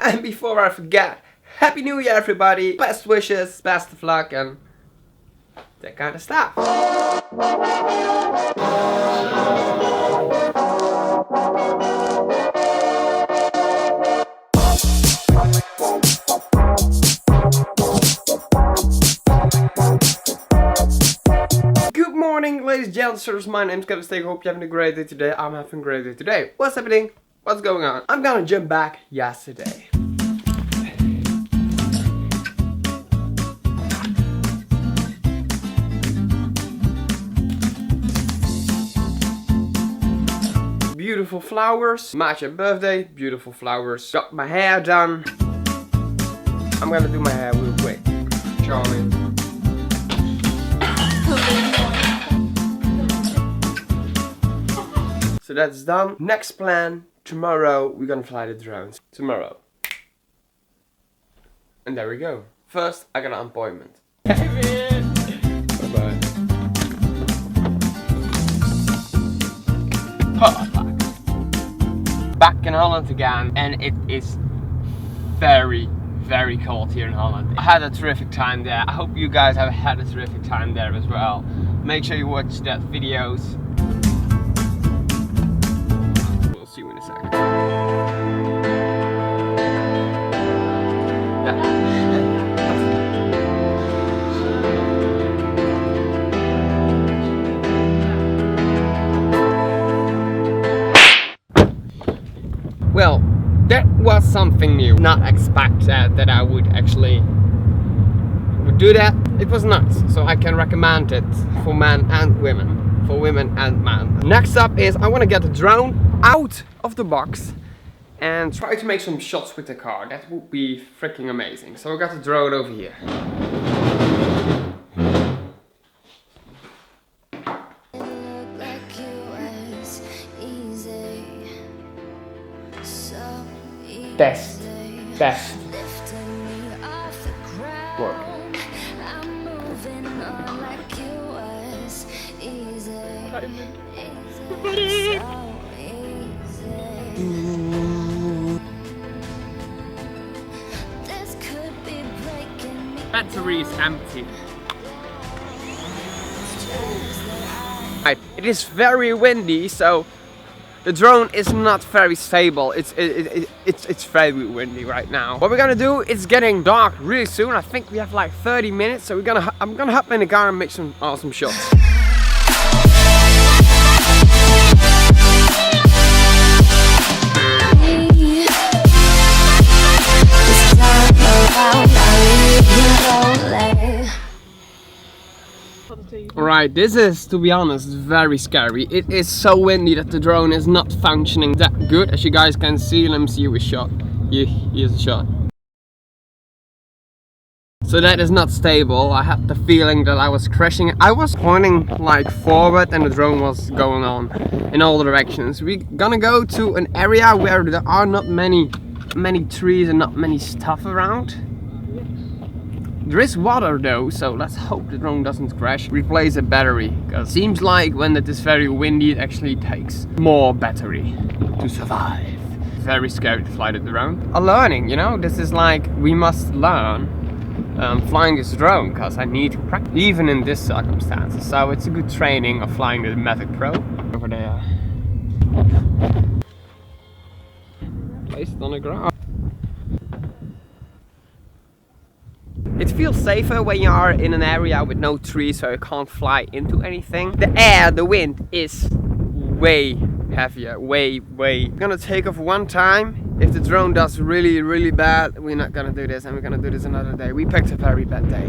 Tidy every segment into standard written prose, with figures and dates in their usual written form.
And before I forget, Happy New Year everybody! Best wishes, best of luck and that kind of stuff. Good morning ladies and gentlemen, my name is Verstegen. Hope you're having a great day today. I'm having a great day today. What's happening? What's going on? I'm gonna jump back yesterday. Beautiful flowers, matcha birthday, beautiful flowers. Got my hair done. I'm gonna do my hair real quick. Charming. So that's done. Next plan, tomorrow we're gonna fly the drones. Tomorrow. And there we go. First, I got an appointment. Kevin! Bye-bye. Back in Holland again, and it is very cold here in Holland. I had a terrific time there. I hope you guys have had a terrific time there as well. Make sure you watch that videos. We'll see you in a second. Well, that was something new. Not expect that I would actually do that. It was nice, so I can recommend it for men and women, for women and men. Next up is I want to get the drone out of the box and try to make some shots with the car. That would be freaking amazing. So I got the drone over here. Best work. Battery is empty. Right, it is very windy, so the drone is not very stable. It's very windy right now. What we're gonna do, it's getting dark really soon. I think we have like 30 minutes, so I'm gonna hop in the car and make some awesome shots. Alright, this is, to be honest, very scary. It is so windy that the drone is not functioning that good. As you guys can see, let me see you a shot. Here's a shot. So that is not stable. I had the feeling that I was crashing. I was pointing like forward and the drone was going on in all directions. We're gonna go to an area where there are not many trees and not many stuff around. There is water though, so let's hope the drone doesn't crash. Replace a battery, because it seems like when it is very windy it actually takes more battery to survive. Very scary to fly the drone. I'm learning, you know, this is like, we must learn flying this drone, because I need to practice even in this circumstances. So it's a good training of flying the Mavic Pro. Over there. Place it on the ground. It feels safer when you are in an area with no trees, so you can't fly into anything. The air, the wind is way heavier, way. We're gonna take off one time. If the drone does really bad, we're not gonna do this, and we're gonna do this another day. We picked a very bad day.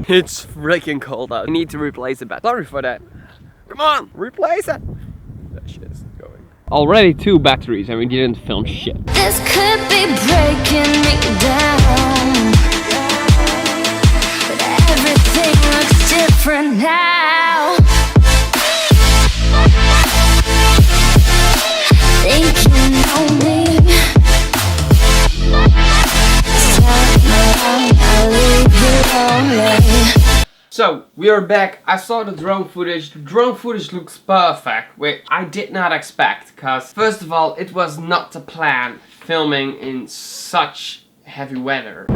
It's freaking cold out. We need to replace the battery. Sorry for that. Come on, replace it. That shit is going. Already 2 batteries and we didn't film shit. This could be breaking me down, but everything looks different now. Think you know me. It's time around, I'll leave you lonely. So, we are back. I saw the drone footage. The drone footage looks perfect, which I did not expect, because first of all, it was not the plan filming in such heavy weather. I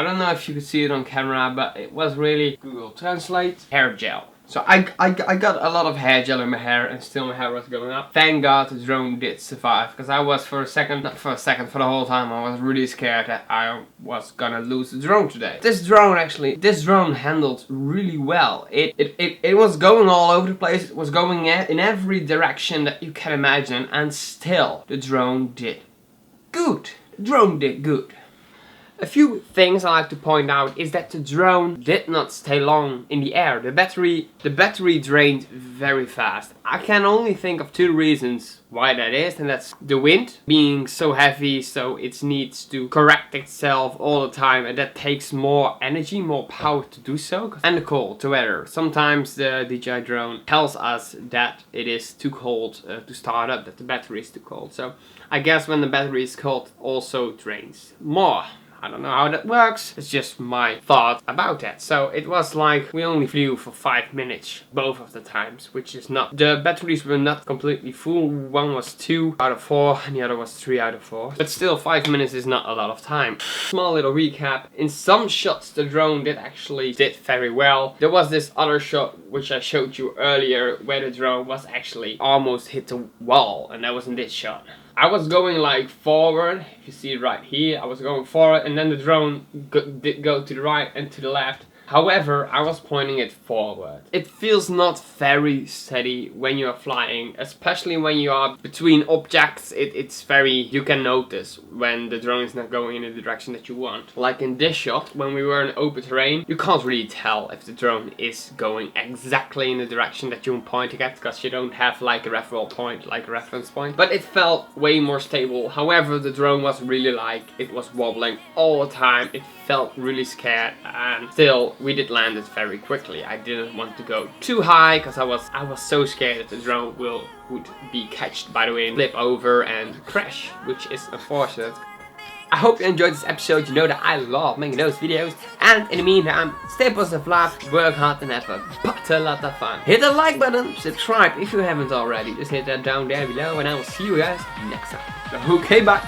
don't know if you could see it on camera, but it was really, Google Translate, hair gel. So I got a lot of hair gel in my hair, and still my hair was going up. Thank God the drone did survive, because I was for the whole time I was really scared that I was gonna lose the drone today. This drone handled really well. It was going all over the place. It was going in every direction that you can imagine, and still the drone did good. The drone did good. A few things I like to point out is that the drone did not stay long in the air. The battery drained very fast. I can only think of two reasons why that is, and that's the wind being so heavy, so it needs to correct itself all the time, and that takes more energy, more power to do so. And the cold, the weather. Sometimes the DJI drone tells us that it is too cold to start up, that the battery is too cold. So I guess when the battery is cold, it also drains more. I don't know how that works, it's just my thought about that. So it was like we only flew for 5 minutes both of the times, which is not, the batteries were not completely full. One was 2 out of 4 and the other was 3 out of 4. But still 5 minutes is not a lot of time. Small little recap, in some shots the drone did very well. There was this other shot which I showed you earlier where the drone was actually almost hit the wall, and that was in this shot. I was going like forward, if you see it right here, I was going forward, and then the drone did go to the right and to the left. However, I was pointing it forward. It feels not very steady when you are flying, especially when you are between objects. It's very, you can notice when the drone is not going in the direction that you want. Like in this shot, when we were in open terrain, you can't really tell if the drone is going exactly in the direction that you're pointing at, because you don't have like a reference point. But it felt way more stable. However, the drone was really like, it was wobbling all the time. It felt really scared, and still we did land it very quickly. I didn't want to go too high because I was so scared that the drone would be catched by the wind, flip over and crash, which is unfortunate. I hope you enjoyed this episode. You know that I love making those videos, and in the meantime, stay positive, laugh, work hard, and have a lot of fun. Hit the like button, subscribe if you haven't already. Just hit that down there below, and I will see you guys next time. Okay, bye.